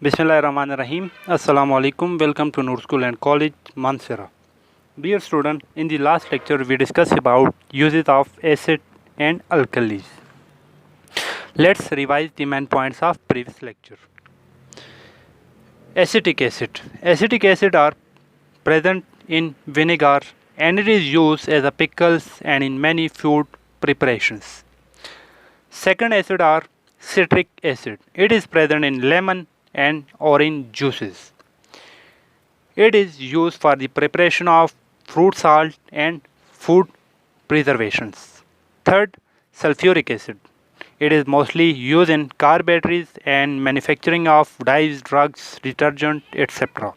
Bismillahirrahmanirrahim. Assalamu alaikum. Welcome to Noor School and College, Mansehra. Dear student, in the last lecture we discussed about uses of acid and alkalis. Let's revise the main points of previous lecture. Acetic acid. Acetic acid are present in vinegar and it is used as a pickles and in many food preparations. Second acid are citric acid. It is present in lemon and orange juices. It is used for the preparation of fruit salt and food preservations. Third, sulfuric acid. It is mostly used in car batteries and manufacturing of dyes, drugs, detergent, etc.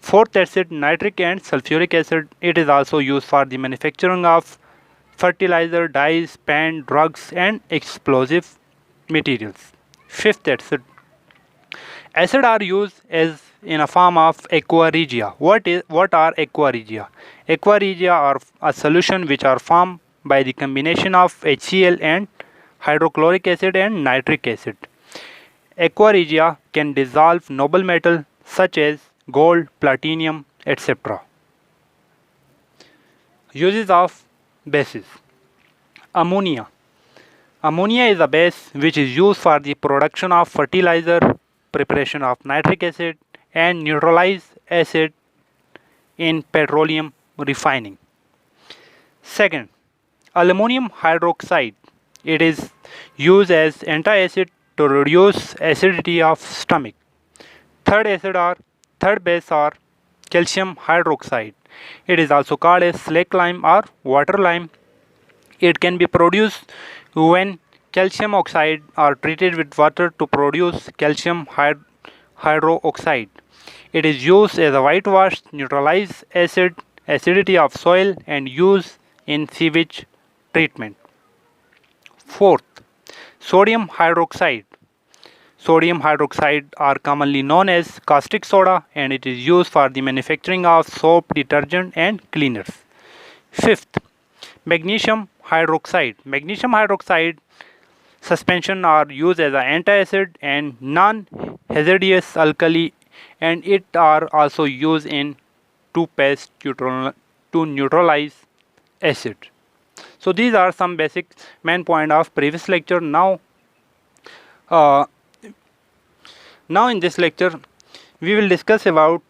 Fourth acid, nitric and sulfuric acid. It is also used for the manufacturing of fertilizer, dyes, paint, drugs and explosive materials. Fifth acid. Acid are used as in a form of aqua regia. What are aqua regia? Aqua regia are a solution which are formed by the combination of HCl and hydrochloric acid and nitric acid. Aqua regia can dissolve noble metal such as gold, platinum, etc. Uses of bases. Ammonia. Ammonia is a base which is used for the production of fertilizer, preparation of nitric acid and neutralize acid in petroleum refining. Second, aluminum hydroxide. It is used as antacid to reduce acidity of stomach. Third base are calcium hydroxide. It is also called as slake lime or water lime. It can be produced when calcium oxide are treated with water to produce calcium hydroxide. It is used as a whitewash, neutralize acidity of soil and used in sewage treatment. Fourth, sodium hydroxide. Sodium hydroxide are commonly known as caustic soda and it is used for the manufacturing of soap, detergent and cleaners. Fifth, magnesium hydroxide. Magnesium hydroxide suspension are used as an antacid and non-hazardous alkali and it are also used in toothpaste to neutralize acid. So these are some basic main point of previous lecture. Now in this lecture we will discuss about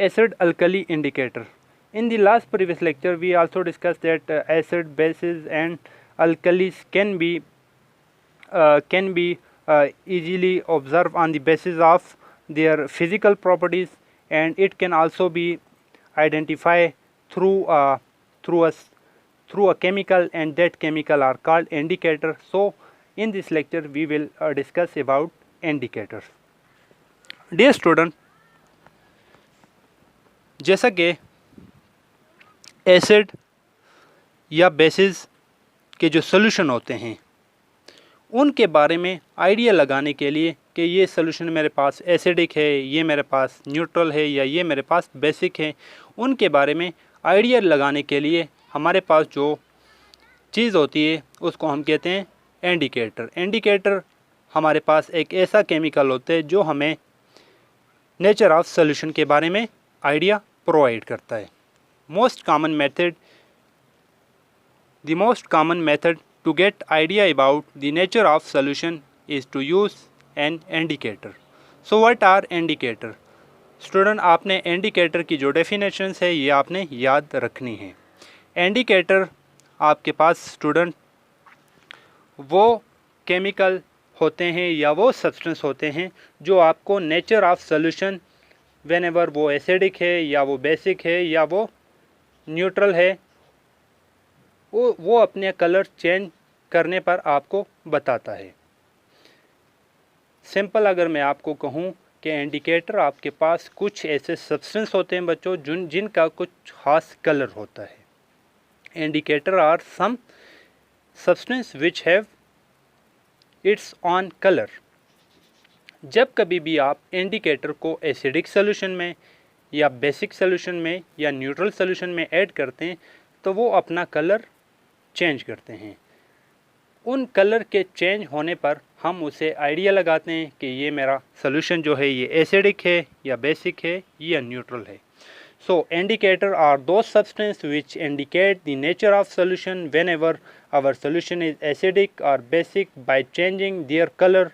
acid alkali indicator. In the last previous lecture we also discussed that acid, bases and alkalis can be easily observed on the basis of their physical properties and it can also be identified through a chemical and that chemical are called indicator. So in this lecture we will discuss about indicators. Dear student, जैसा कि acid या basis के जो solution होते हैं उनके बारे में आइडिया लगाने के लिए कि ये सॉल्यूशन मेरे पास एसिडिक है, ये मेरे पास न्यूट्रल है या ये मेरे पास बेसिक है, उनके बारे में आइडिया लगाने के लिए हमारे पास जो चीज़ होती है उसको हम कहते हैं इंडिकेटर. इंडिकेटर हमारे पास एक ऐसा केमिकल होता है जो हमें नेचर ऑफ सॉल्यूशन के बारे में आइडिया प्रोवाइड करता है. The most common method to get idea about the nature of solution is to use an indicator. So what are indicator? Student, आपने इंडिकेटर की जो डेफिनेशंस है ये आपने याद रखनी है. इंडिकेटर आपके पास स्टूडेंट वो केमिकल होते हैं या वो सब्सटेंस होते हैं जो आपको nature of solution when ever वो एसिडिक है या वो बेसिक है या वो न्यूट्रल है वो अपने कलर चेंज करने पर आपको बताता है. सिंपल अगर मैं आपको कहूँ कि इंडिकेटर आपके पास कुछ ऐसे सब्सटेंस होते हैं बच्चों जिनका कुछ खास कलर होता है. Indicator are some substance which have its own colour. जब कभी भी आप इंडिकेटर को एसिडिक सॉल्यूशन में या बेसिक सॉल्यूशन में या न्यूट्रल सॉल्यूशन में ऐड करते हैं तो वो अपना कलर चेंज करते हैं. उन कलर के चेंज होने पर हम उसे आइडिया लगाते हैं कि ये मेरा सोल्यूशन जो है ये एसिडिक है या बेसिक है या न्यूट्रल है. So indicator are those substances which indicate the nature of solution whenever our solution is acidic or basic by changing their color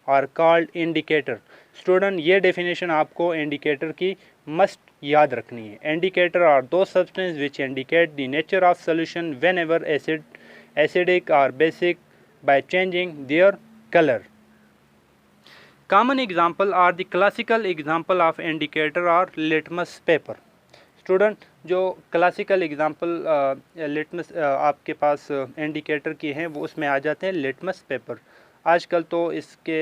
are called indicator. Student ये डेफिनेशन आपको इंडिकेटर की must याद रखनी है. Indicator are दो substance which indicate the nature of solution when ever acidic or basic by changing their color. Common example are the classical example of indicator or litmus paper. Student जो classical example litmus आपके पास indicator की हैं वो उसमें आ जाते हैं litmus paper. आजकल तो इसके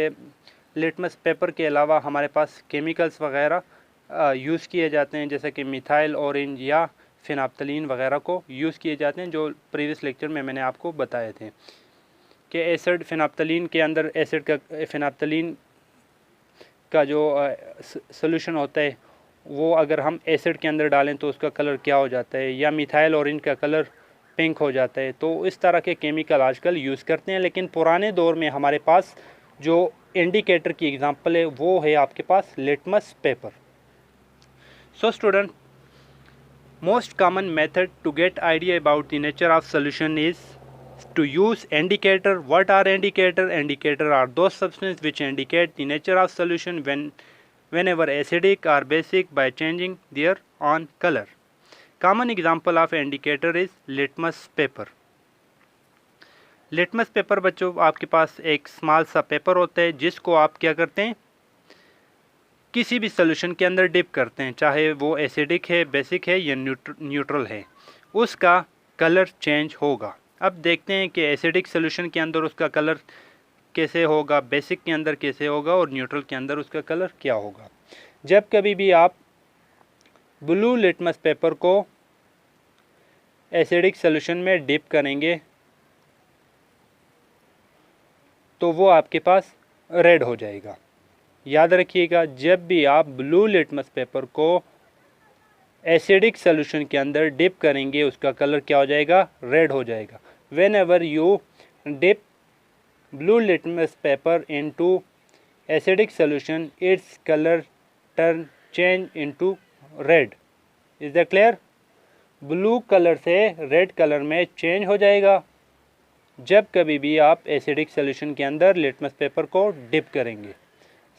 लिटमस पेपर के अलावा हमारे पास केमिकल्स वगैरह यूज़ किए जाते हैं, जैसे कि मिथाइल ऑरेंज या फिनाप्थलीन वगैरह को यूज़ किए जाते हैं, जो प्रीवियस लेक्चर में मैंने आपको बताए थे कि एसिड फिनाप्थलीन के अंदर एसिड का फिनाप्थलीन का जो सोल्यूशन होता है वो अगर हम एसिड के अंदर डालें तो उसका कलर क्या हो जाता है, या मिथाइल ऑरेंज का कलर पिंक हो जाता है. तो इस तरह के केमिकल आजकल यूज़ करते हैं, लेकिन पुराने दौर में हमारे पास जो इंडिकेटर की एग्जांपल है वो है आपके पास litmus paper. So student, most common method to get idea about the nature of solution is to use indicator. What are indicator? Indicator are those substances which indicate the nature of solution whenever acidic or basic by changing their own color. Common example of indicator is litmus paper. Litmus paper बच्चों आपके पास एक small सा paper होता है जिसको आप क्या करते हैं, किसी भी सोल्यूशन के अंदर डिप करते हैं, चाहे वो एसिडिक है, बेसिक है या न्यूट्रल है, उसका कलर चेंज होगा. अब देखते हैं कि एसिडिक सोल्यूशन के अंदर उसका कलर कैसे होगा, बेसिक के अंदर कैसे होगा और न्यूट्रल के अंदर उसका कलर क्या होगा. जब कभी भी आप ब्लू लिटमस पेपर को एसिडिक सोल्यूशन में डिप करेंगे तो वो आपके पास रेड हो जाएगा. याद रखिएगा, जब भी आप ब्लू लिटमस पेपर को एसिडिक सोल्यूशन के अंदर डिप करेंगे उसका कलर क्या हो जाएगा, रेड हो जाएगा. Whenever you dip blue litmus paper into acidic solution, its color change into red. Is that clear? Blue colour से रेड कलर में चेंज हो जाएगा जब कभी भी आप एसिडिक सोल्यूशन के अंदर लिटमस पेपर को डिप करेंगे.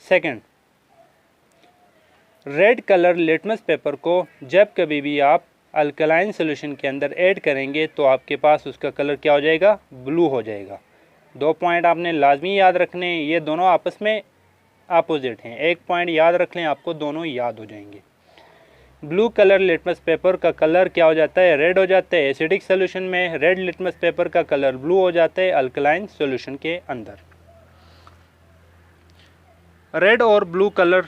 Second, red colour litmus paper को जब कभी भी आप अल्कलाइन सोल्यूशन के अंदर ऐड करेंगे तो आपके पास उसका कलर क्या हो जाएगा, ब्लू हो जाएगा. 2 पॉइंट आपने लाजमी याद रखने हैं, ये दोनों आपस में अपोजिट हैं. एक पॉइंट याद रख लें, आपको दोनों याद हो जाएंगे. ब्लू कलर लिटमस पेपर का कलर क्या हो जाता है, रेड हो जाता है एसिडिक सोल्यूशन में. रेड लिटमस पेपर का कलर ब्लू हो जाता है अल्कलाइन सोल्यूशन के अंदर. रेड और ब्लू कलर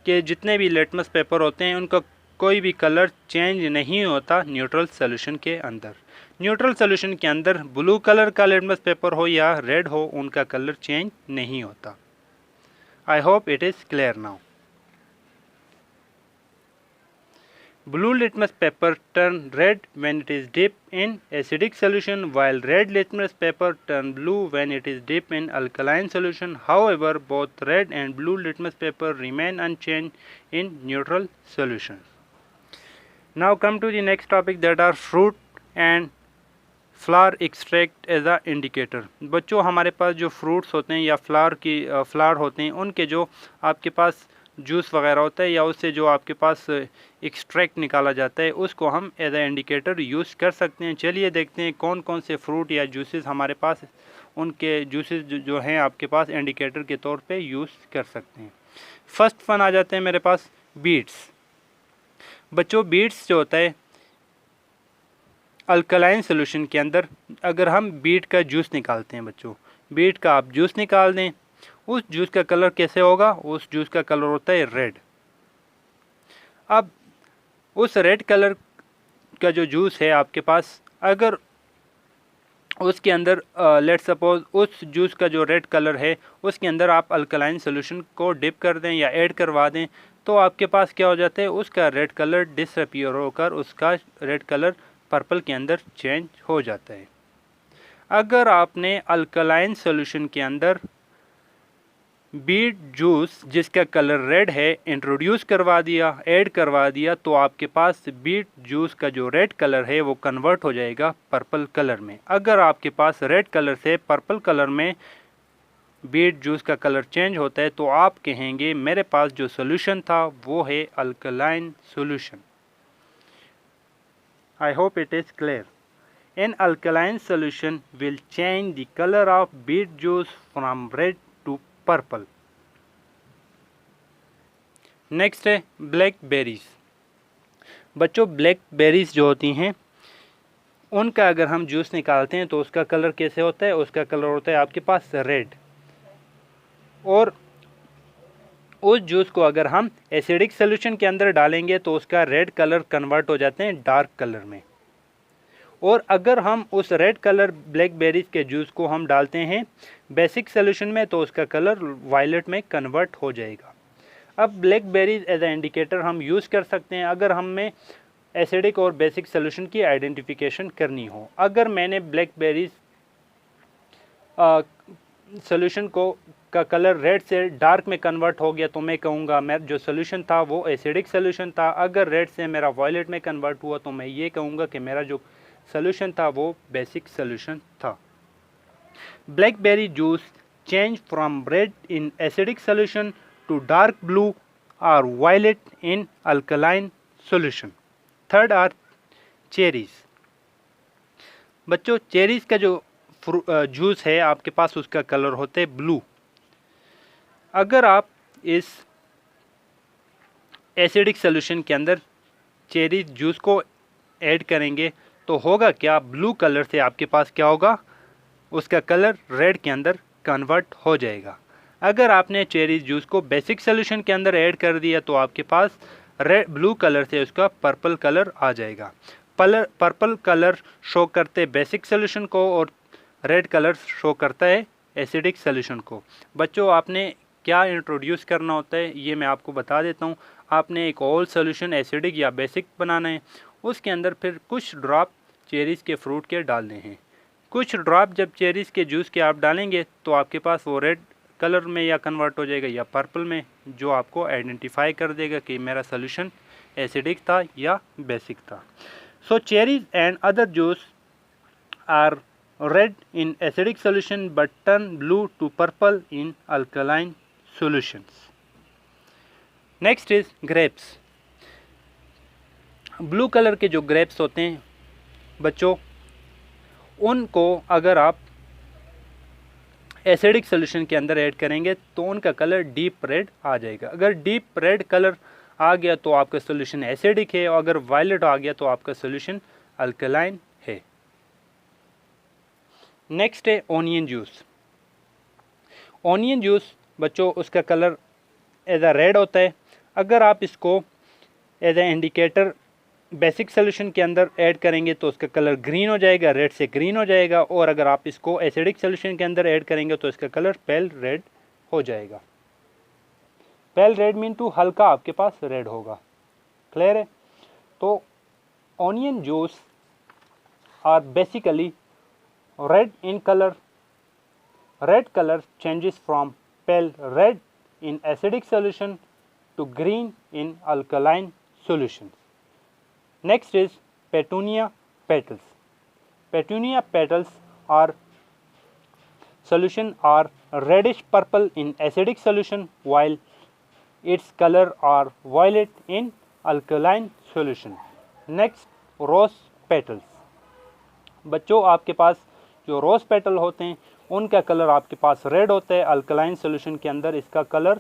के जितने भी लिटमस पेपर होते हैं उनका कोई भी कलर चेंज नहीं होता न्यूट्रल सोल्यूशन के अंदर. न्यूट्रल सोल्यूशन के अंदर ब्लू कलर का लिटमस पेपर हो या रेड हो, उनका कलर चेंज नहीं होता. I hope it is clear now. Blue litmus paper turn red when it is dipped in acidic solution, while red litmus paper turn blue when it is dipped in alkaline solution. However, both red and blue litmus paper remain unchanged in neutral solution. Now come to the next topic, that are fruit and flower extract as a indicator. बच्चों, हमारे पास जो fruits होते हैं या flower होते हैं उनके जो आपके पास जूस वगैरह होता है या उससे जो आपके पास एक्सट्रैक्ट निकाला जाता है उसको हम एज ए इंडिकेटर यूज़ कर सकते हैं. चलिए देखते हैं कौन कौन से फ्रूट या जूसेस हमारे पास, उनके जूसेस जो हैं आपके पास इंडिकेटर के तौर पे यूज़ कर सकते हैं. फर्स्ट वन आ जाते हैं मेरे पास बीट्स. बच्चों, बीट्स जो होता है अल्कलाइन सोल्यूशन के अंदर, अगर हम बीट का जूस निकालते हैं बच्चों, बीट का आप जूस निकाल दें, उस जूस का कलर कैसे होगा, उस जूस का कलर होता है रेड. अब उस रेड कलर का जो जूस है आपके पास, अगर उसके अंदर लेट्स सपोज उस जूस का जो रेड कलर है उसके अंदर आप अल्कलाइन सोल्यूशन को डिप कर दें या ऐड करवा दें तो आपके पास क्या हो जाता है, उसका रेड कलर डिसअपीयर होकर उसका रेड कलर पर्पल के अंदर चेंज हो जाता है. अगर आपने अल्कलाइन सॉल्यूशन के अंदर बीट जूस जिसका कलर रेड है इंट्रोड्यूस करवा दिया, ऐड करवा दिया, तो आपके पास बीट जूस का जो रेड कलर है वो कन्वर्ट हो जाएगा पर्पल कलर में। अगर आपके पास रेड कलर से पर्पल कलर में बीट जूस का कलर चेंज होता है तो आप कहेंगे मेरे पास जो सॉल्यूशन था वो है alkaline solution. I hope it is clear. An alkaline solution will change the color of beet juice from red to purple. Next है ब्लैक बेरीज। बच्चों ब्लैक बेरीज जो होती हैं उनका अगर हम जूस निकालते हैं तो उसका कलर कैसे होता है? उसका कलर होता है आपके पास रेड, और उस जूस को अगर हम एसिडिक सोल्यूशन के अंदर डालेंगे तो उसका रेड कलर कन्वर्ट हो जाते हैं डार्क कलर में। और अगर हम उस रेड कलर ब्लैकबेरीज के जूस को हम डालते हैं बेसिक सोल्यूशन में तो उसका कलर वायलेट में कन्वर्ट हो जाएगा। अब ब्लैकबेरीज एज ए इंडिकेटर हम यूज़ कर सकते हैं अगर हमें एसिडिक और बेसिक सोल्यूशन की आइडेंटिफिकेशन करनी हो। अगर मैंने ब्लैकबेरीज सोल्यूशन को का कलर रेड से डार्क में कन्वर्ट हो गया तो मैं कहूँगा मेरा जो सोल्यूशन था वो एसिडिक सोल्यूशन था। अगर रेड से मेरा वायलेट में कन्वर्ट हुआ तो मैं ये कहूँगा कि मेरा जो सोल्यूशन था वो बेसिक सोल्यूशन था। Blackberry juice change from red in acidic solution to dark blue और violet in alkaline solution. Third are cherries. बच्चों चेरीज का जो जूस है आपके पास उसका कलर होता है ब्लू। अगर आप इस एसिडिक सोल्यूशन के अंदर चेरी जूस को ऐड करेंगे तो होगा क्या? ब्लू कलर से आपके पास क्या होगा? उसका कलर रेड के अंदर कन्वर्ट हो जाएगा। अगर आपने चेरी जूस को बेसिक सोल्यूशन के अंदर ऐड कर दिया तो आपके पास रेड ब्लू कलर से उसका पर्पल कलर आ जाएगा। पर्पल कलर शो करते बेसिक सोल्यूशन को और रेड कलर शो करता है एसिडिक सोल्यूशन को। बच्चों आपने क्या इंट्रोड्यूस करना होता है ये मैं आपको बता देता हूँ। आपने एक ऑल सोल्यूशन एसिडिक या बेसिक बनाना है, उसके अंदर फिर कुछ ड्रॉप चेरीज़ के फ्रूट के डालने हैं। कुछ ड्रॉप जब चेरीज़ के जूस के आप डालेंगे तो आपके पास वो रेड कलर में या कन्वर्ट हो जाएगा या पर्पल में, जो आपको आइडेंटिफाई कर देगा कि मेरा सोल्यूशन एसिडिक था या बेसिक था। So cherries and other juice are red in acidic solution but turn blue to purple in alkaline solutions. Next is grapes. Blue colour के जो ग्रेप्स होते हैं बच्चों उनको अगर आप एसिडिक सोल्यूशन के अंदर ऐड करेंगे तो उनका कलर डीप रेड आ जाएगा। अगर डीप रेड कलर आ गया तो आपका सोल्यूशन एसिडिक है, और अगर वायलेट आ गया तो आपका सोल्यूशन अल्कलाइन है। नेक्स्ट है ऑनियन जूस। ऑनियन जूस बच्चों उसका कलर एज अ रेड होता है। अगर आप इसको as a indicator basic solution के अंदर ऐड करेंगे तो उसका कलर ग्रीन हो जाएगा, रेड से ग्रीन हो जाएगा, और अगर आप इसको एसिडिक सोल्यूशन के अंदर ऐड करेंगे तो इसका कलर पेल रेड हो जाएगा। पेल रेड मीन टू हल्का आपके पास रेड होगा। क्लियर है? तो onion juice are basically red in color. Red color changes from pale red in acidic solution to green in alkaline solutions. Next is petunia petals. Petunia petals are solution are reddish purple in acidic solution while its color are violet in alkaline solution. Next rose petals. बच्चों आपके पास जो rose petal होते हैं उनका colour आपके पास red होता है, alkaline solution के अंदर इसका कलर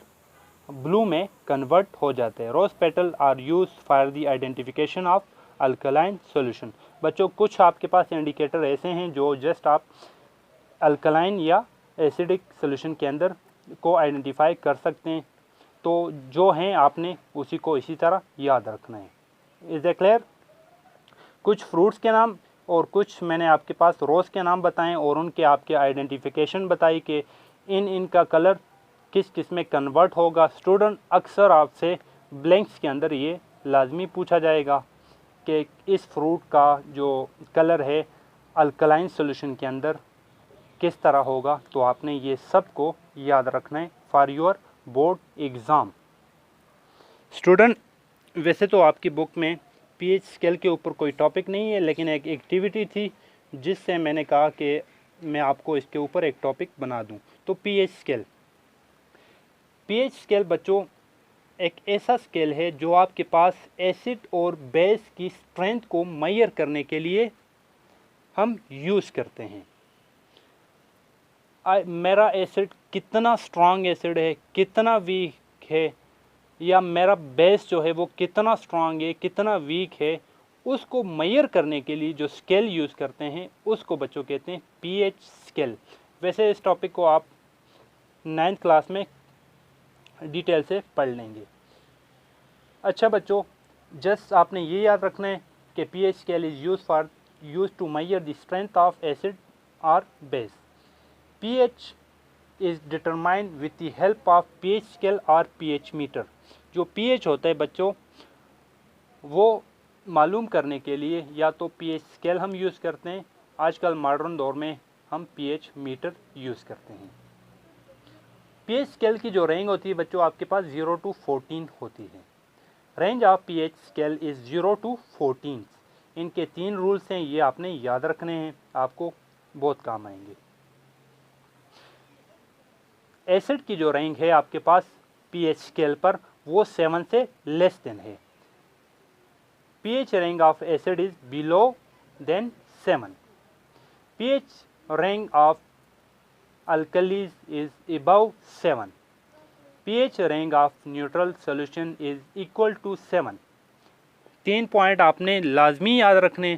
ब्लू में कन्वर्ट हो जाता है। Rose petal are use for the identification of alkaline solution. बच्चों कुछ आपके पास इंडिकेटर ऐसे हैं जो जस्ट आप अल्कलाइन या एसिडिक सोल्यूशन के अंदर को आइडेंटिफाई कर सकते हैं, तो जो हैं आपने उसी को इसी तरह याद रखना है। Is a clear? कुछ फ्रूट्स के नाम और कुछ मैंने आपके पास रोज़ के नाम बताएं और उनके आपके आइडेंटिफिकेशन बताई कि इनका कलर किस किस में कन्वर्ट होगा। स्टूडेंट अक्सर आपसे ब्लैंक्स के अंदर ये लाजमी पूछा जाएगा कि इस फ्रूट का जो कलर है अल्कलाइन सॉल्यूशन के अंदर किस तरह होगा, तो आपने ये सब को याद रखना है for your board exam. Student, वैसे तो आपकी बुक में पीएच स्केल के ऊपर कोई टॉपिक नहीं है, लेकिन एक एक्टिविटी थी जिससे मैंने कहा कि मैं आपको इसके ऊपर एक टॉपिक बना दूं। तो पीएच स्केल बच्चों एक ऐसा स्केल है जो आपके पास एसिड और बेस की स्ट्रेंथ को मेजर करने के लिए हम यूज़ करते हैं। मेरा एसिड कितना स्ट्रांग एसिड है, कितना वीक है, या मेरा बेस जो है वो कितना स्ट्रांग है, कितना वीक है, उसको मेजर करने के लिए जो स्केल यूज़ करते हैं उसको बच्चों कहते हैं पीएच स्केल। वैसे इस टॉपिक को आप 9th क्लास में डिटेल से पढ़ लेंगे। अच्छा बच्चों, जस्ट आपने ये याद रखना है कि pH scale is use to measure the strength of acid और base. pH is determined with the help of pH scale और pH meter। जो pH होता है बच्चों, वो मालूम करने के लिए या तो pH स्केल हम यूज़ करते हैं, आजकल मॉडर्न दौर में हम pH मीटर यूज़ करते हैं। pH स्केल की जो रेंज होती है बच्चों आपके पास 0 to 14 होती है। Range of pH scale is 0 to 14। इनके 3 रूल्स हैं, ये आपने याद रखने हैं, आपको बहुत काम आएंगे। एसिड की जो रेंज है आपके पास पीएच स्केल पर वो 7 से लेस देन है। PH range of acid is below than 7। PH range of alkalies is above 7। PH range of neutral solution is equal to 7। 3 point आपने लाजमी याद रखने।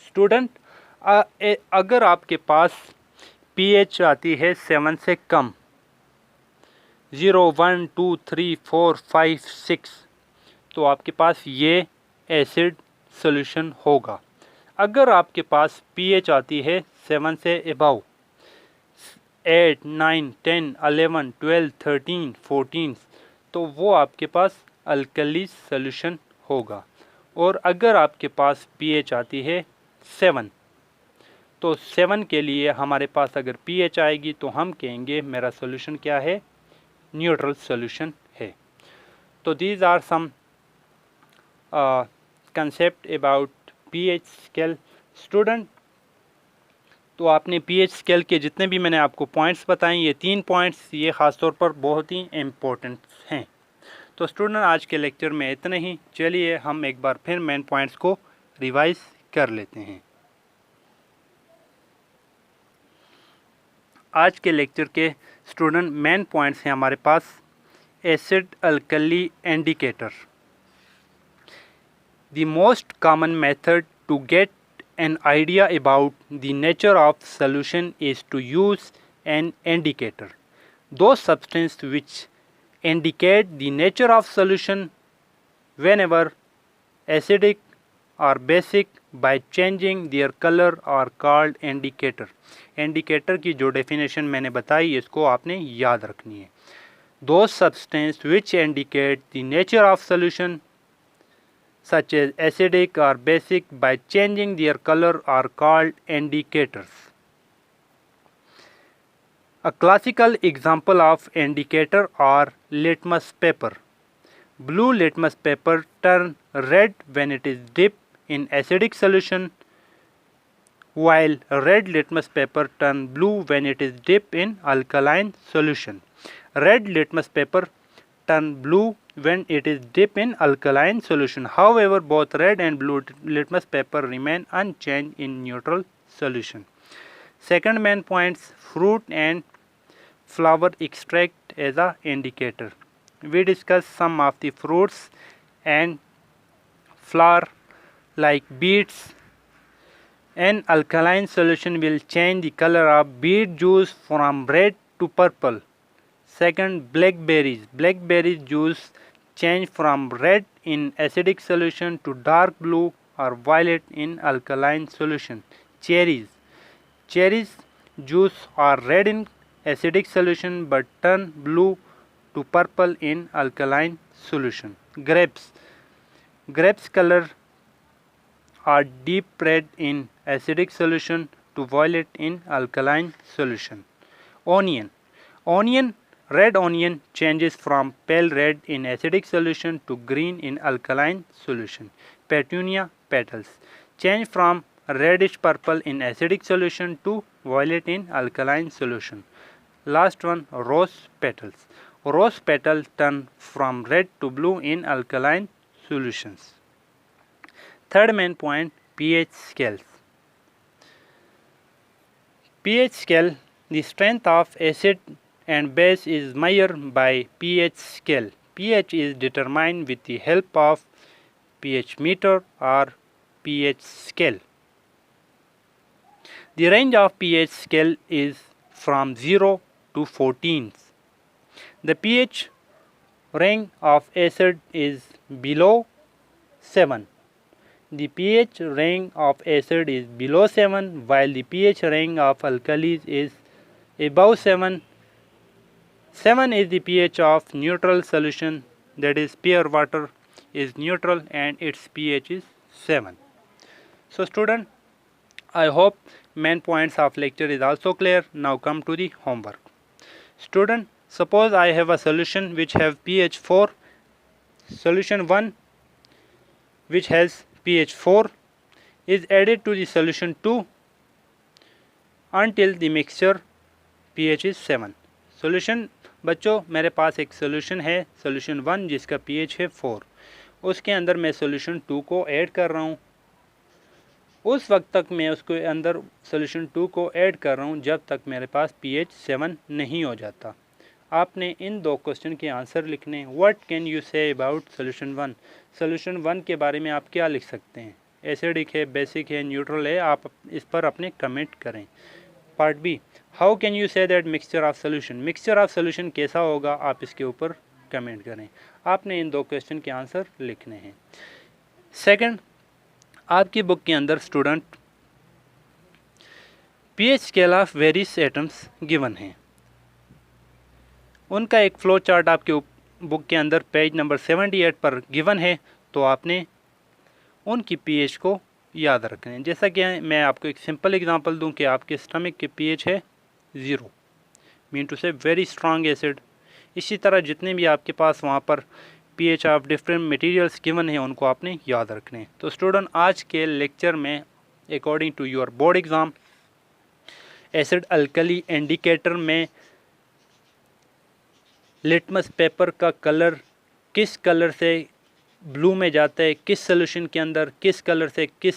स्टूडेंट, अगर आपके पास पीएच आती है 7 से कम, 0, 1, 2, 3, 4, 5, 6, तो आपके पास ये एसिड सॉल्यूशन होगा। अगर आपके पास पीएच आती है 7 से अबव, 8, 9, 10, 11, 12, 13, 14, तो वो आपके पास अल्कली सॉल्यूशन होगा। और अगर आपके पास पीएच आती है 7, तो 7 के लिए हमारे पास अगर पीएच आएगी तो हम कहेंगे मेरा सॉल्यूशन क्या है, न्यूट्रल सॉल्यूशन है। तो these are some concept about pH scale. Student, तो आपने पीएच स्केल के जितने भी मैंने आपको पॉइंट्स बताए, ये 3 पॉइंट्स ये ख़ास तौर पर बहुत ही इम्पोर्टेंट हैं। तो स्टूडेंट, आज के लेक्चर में इतना ही। चलिए हम एक बार फिर मेन पॉइंट्स को रिवाइज कर लेते हैं। आज के लेक्चर के स्टूडेंट मेन पॉइंट्स हैं हमारे पास acid alkali indicator. The most common method to get an idea about the nature of solution is to use an indicator. Those substances which indicate the nature of solution whenever acidic or basic by changing their color are called indicator. Indicator की जो definition मैंने बताई इसको आपने याद रखनी है। Those substances which indicate the nature of solution such as acidic or basic by changing their color are called indicators. A classical example of indicator are litmus paper. Blue litmus paper turn red when it is dipped in acidic solution, while red litmus paper turn blue when it is dipped in alkaline solution. Red litmus paper turn blue when it is dipped in alkaline solution. However, both red and blue litmus paper remain unchanged in neutral solution. Second main points, fruit and flower extract as a indicator. We discuss some of the fruits and flower like beets. An alkaline solution will change the color of beet juice from red to purple. Second, blackberries. Blackberry juice change from red in acidic solution to dark blue or violet in alkaline solution. Cherries. Cherries juice are red in acidic solution but turn blue to purple in alkaline solution. Grapes. Grapes color are deep red in acidic solution to violet in alkaline solution. Onion. Red onion changes from pale red in acidic solution to green in alkaline solution. Petunia petals change from reddish purple in acidic solution to violet in alkaline solution. Last one, rose petals. Rose petals turn from red to blue in alkaline solutions. Third main point, pH scales. pH scale, the strength of acid and base is measured by pH scale. pH is determined with the help of pH meter or pH scale. The range of pH scale is from 0 to 14. The pH range of acid is below 7. The pH range of acid is below 7 while the pH range of alkalis is above 7. 7 is the pH of neutral solution, that is pure water is neutral and its pH is 7. So student, I hope main points of lecture is also clear. Now come to the homework. Student, suppose I have a solution which have pH 4, solution 1 which has pH 4 is added to the solution 2 until the mixture pH is 7. Solution बच्चों मेरे पास एक solution है solution 1 जिसका pH है 4, उसके अंदर मैं solution 2 को ऐड कर रहा हूँ। उस वक्त तक मैं उसके अंदर सोल्यूशन 2 को ऐड कर रहा हूँ जब तक मेरे पास pH 7 नहीं हो जाता। आपने इन दो क्वेश्चन के आंसर लिखने। What can you say about solution 1? Solution 1 के बारे में आप क्या लिख सकते हैं? एसिडिक है, बेसिक है, न्यूट्रल है, आप इस पर अपने कमेंट करें। Part B, how can you say that mixture of solution? Mixture of solution कैसा होगा, आप इसके ऊपर कमेंट करें। आपने इन दो क्वेश्चन के आंसर लिखने हैं। सेकंड, आपकी बुक के अंदर student pH scale of various atoms given हैं, उनका एक फ्लो चार्ट आपके बुक के अंदर पेज नंबर 78 पर गिवन है। तो आपने उनकी पीएच को याद रखना है। जैसा कि मैं आपको एक सिंपल एग्जांपल दूं कि आपके स्टमक के पीएच है 0, मीन टू से वेरी स्ट्रॉन्ग एसिड। इसी तरह जितने भी आपके पास वहाँ पर pH of different materials given है उनको आपने याद रखने हैं। तो स्टूडेंट, आज के लेक्चर में according to your board exam acid alkali indicator में लिटमस पेपर का कलर किस कलर से ब्लू में जाता है, किस सोल्यूशन के अंदर किस कलर से किस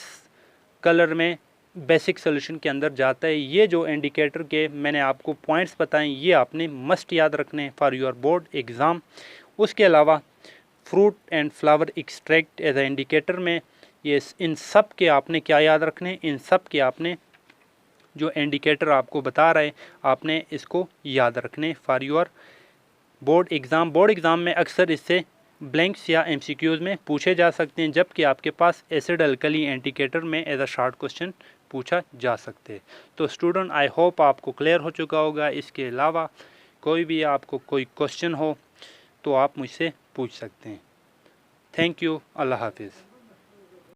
कलर में बेसिक सोल्यूशन के अंदर जाता है, ये जो इंडिकेटर के मैंने आपको पॉइंट्स बताएं ये आपने मस्ट याद रखने हैं फॉर योर बोर्ड एग्ज़ाम। उसके अलावा fruit and flower extract as a indicator में ये इन सब के आपने क्या याद रखने, इन सब के आपने जो इंडिकेटर आपको बता रहे आपने इसको याद रखने for your board exam. Board exam में अक्सर इससे ब्लैंक्स या एमसीक्यूज़ में पूछे जा सकते हैं, जबकि आपके पास एसिड अल्कली इंडिकेटर में एज अ शॉर्ट क्वेश्चन पूछा जा सकते हैं। तो स्टूडेंट, आई होप आपको क्लियर हो चुका होगा। इसके अलावा कोई भी आपको कोई क्वेश्चन हो तो आप मुझसे पूछ सकते हैं। Thank you. अल्लाह हाफिज़।